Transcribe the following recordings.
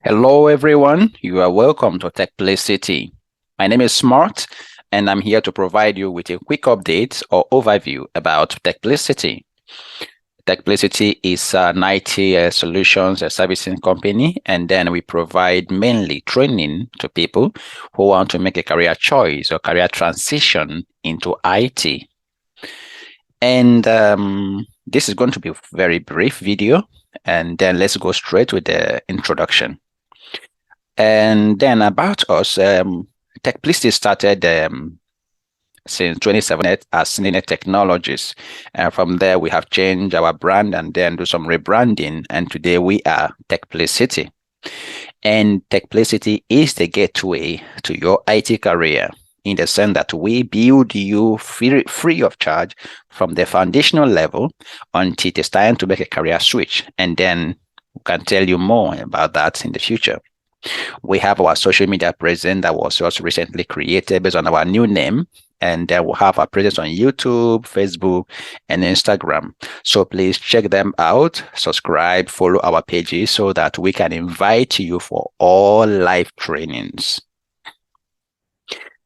Hello, everyone. You are welcome to TechPlicity. My name is Smart, and I'm here to provide you with a quick update or overview about TechPlicity. TechPlicity is an IT solutions servicing company, and then we provide mainly training to people who want to make a career choice or career transition into IT. And this is going to be a very brief video, and then let's go straight with the introduction. And then about us, TechPlicity started since 2017 as Cinet Technologies. From there, we have changed our brand and then do some rebranding. And today we are TechPlicity. And TechPlicity is the gateway to your IT career in the sense that we build you free of charge from the foundational level until it is time to make a career switch. And then we can tell you more about that in the future. We have our social media presence that was also recently created based on our new name. And then we'll have our presence on YouTube, Facebook, and Instagram. So please check them out, subscribe, follow our pages so that we can invite you for all live trainings.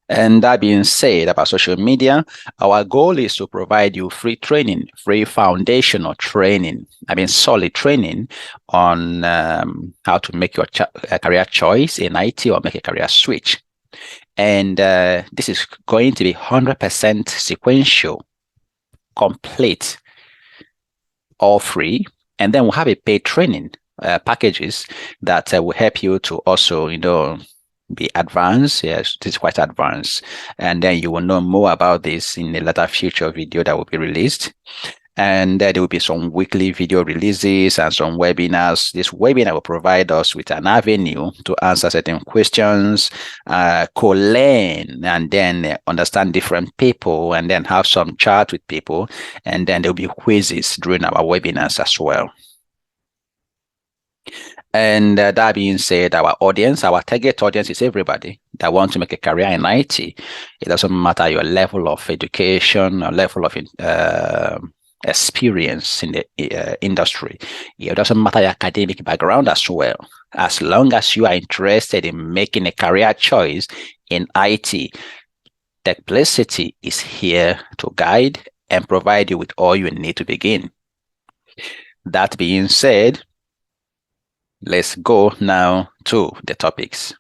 And that being said about social media, our goal is to provide you free training, free foundational training, solid training on how to make your career choice in IT or make a career switch. And this is going to be 100% sequential, complete, all free. And then we'll have a paid training packages that will help you to also, be advanced. Yes, it is quite advanced. And then you will know more about this in a later future video that will be released. And there will be some weekly video releases and some webinars. This webinar will provide us with an avenue to answer certain questions, co-learn, and then understand different people, and then have some chat with people. And then there will be quizzes during our webinars as well. And that being said, our target audience is everybody that wants to make a career in IT. It doesn't matter your level of education or level of experience in the industry. It doesn't matter your academic background as well. As long as you are interested in making a career choice in IT, TechPlicity is here to guide and provide you with all you need to begin. That being said, let's go now to the topics.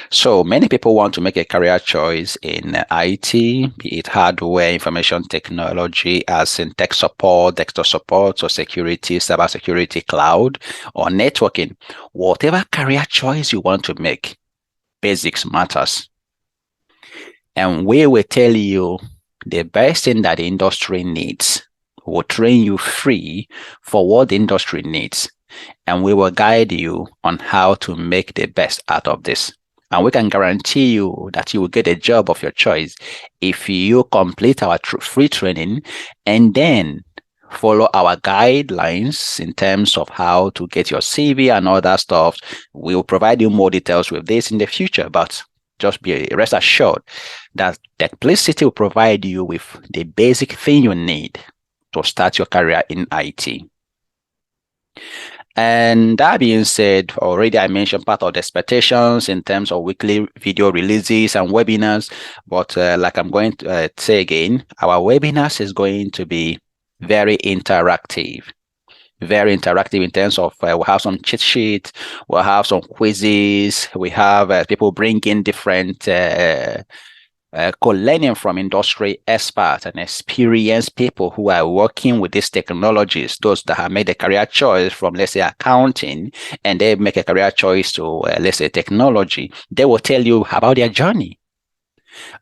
So many people want to make a career choice in IT, be it hardware, information technology, as in tech support, desktop support, or security, cybersecurity, cloud, or networking. Whatever career choice you want to make, basics matters. And we will tell you the best thing that the industry needs. We'll train you free for what the industry needs. And we will guide you on how to make the best out of this. And we can guarantee you that you will get a job of your choice if you complete our free training and then follow our guidelines in terms of how to get your CV and all that stuff. We will provide you more details with this in the future, but just be rest assured that TechPlicity will provide you with the basic thing you need to start your career in IT. And that being said, already I mentioned part of the expectations in terms of weekly video releases and webinars. But like I'm going to say again, our webinars is going to be very interactive. Very interactive in terms of we'll have some cheat sheets, we'll have some quizzes, we have people bring in different co-learning from industry experts and experienced people who are working with these technologies, those that have made a career choice from, let's say, accounting, and they make a career choice to, let's say, technology. They will tell you about their journey.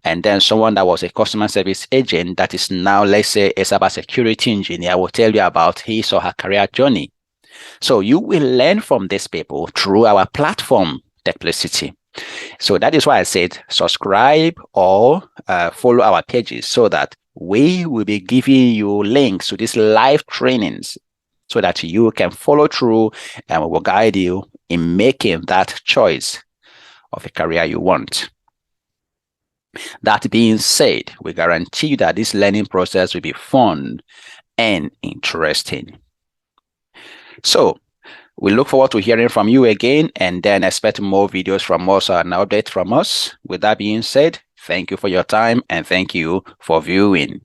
And then someone that was a customer service agent that is now, let's say, a cybersecurity engineer will tell you about his or her career journey. So you will learn from these people through our platform, TechPlicity. So that is why I said subscribe or follow our pages so that we will be giving you links to these live trainings so that you can follow through and we will guide you in making that choice of a career you want. That being said, we guarantee that this learning process will be fun and interesting. So We look forward to hearing from you again, and then expect more videos from us and updates from us. With that being said, thank you for your time and thank you for viewing.